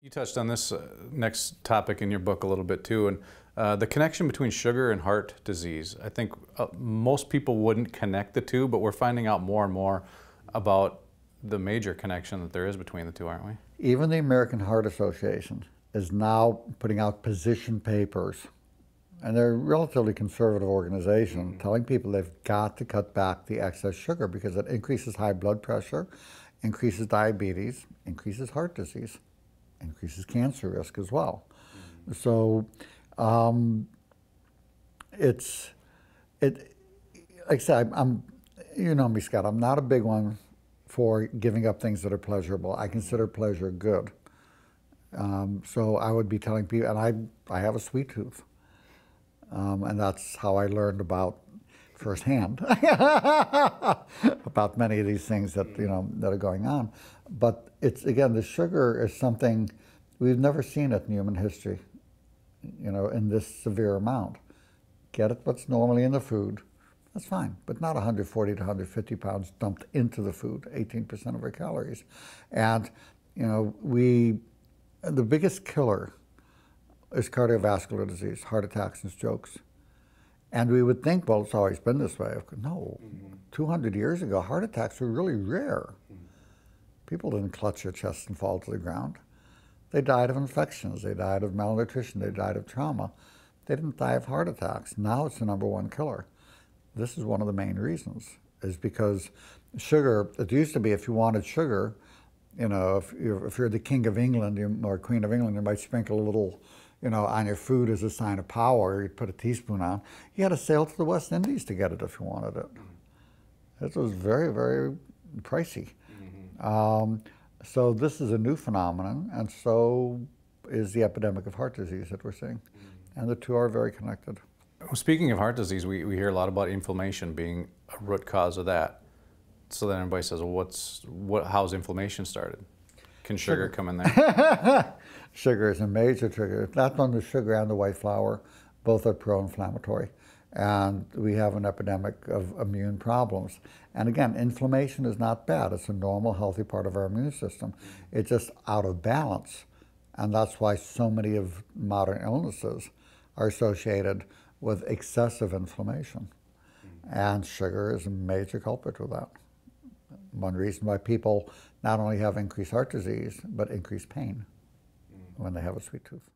You touched on this next topic in your book a little bit too, and the connection between sugar and heart disease. I think most people wouldn't connect the two, but we're finding out more and more about the major connection that there is between the two, aren't we? Even the American Heart Association is now putting out position papers, and they're a relatively conservative organization, telling people they've got to cut back the excess sugar because it increases high blood pressure, increases diabetes, increases heart disease, increases cancer risk as well. So like I said, you know me, Scott, I'm not a big one for giving up things that are pleasurable. I consider pleasure good. So I would be telling people, and I have a sweet tooth, and that's how I learned about firsthand about many of these things that that are going on. But it's, again, the sugar is something we've never seen it in human history, in this severe amount. Get it what's normally in the food, that's fine, but not 140 to 150 pounds dumped into the food, 18% of our calories. And the biggest killer is cardiovascular disease, heart attacks and strokes. And we would think, well, it's always been this way. No, 200 years ago, heart attacks were really rare. People didn't clutch their chest and fall to the ground. They died of infections, they died of malnutrition, they died of trauma. They didn't die of heart attacks. Now it's the #1 killer. This is one of the main reasons, is because sugar, it used to be if you wanted sugar, if you're the King of England or Queen of England, you might sprinkle a little, on your food as a sign of power. You'd put a teaspoon on. You had to sail to the West Indies to get it if you wanted it. It was very, very pricey. So this is a new phenomenon, and so is the epidemic of heart disease that we're seeing. And the two are very connected. Well, speaking of heart disease, we hear a lot about inflammation being a root cause of that. So then everybody says, well, how's inflammation started? Can sugar come in there? Sugar is a major trigger. Not only the sugar and the white flour, both are pro-inflammatory. And we have an epidemic of immune problems. And again, inflammation is not bad. It's a normal, healthy part of our immune system. It's just out of balance. And that's why so many of modern illnesses are associated with excessive inflammation. And sugar is a major culprit with that. One reason why people not only have increased heart disease, but increased pain when they have a sweet tooth.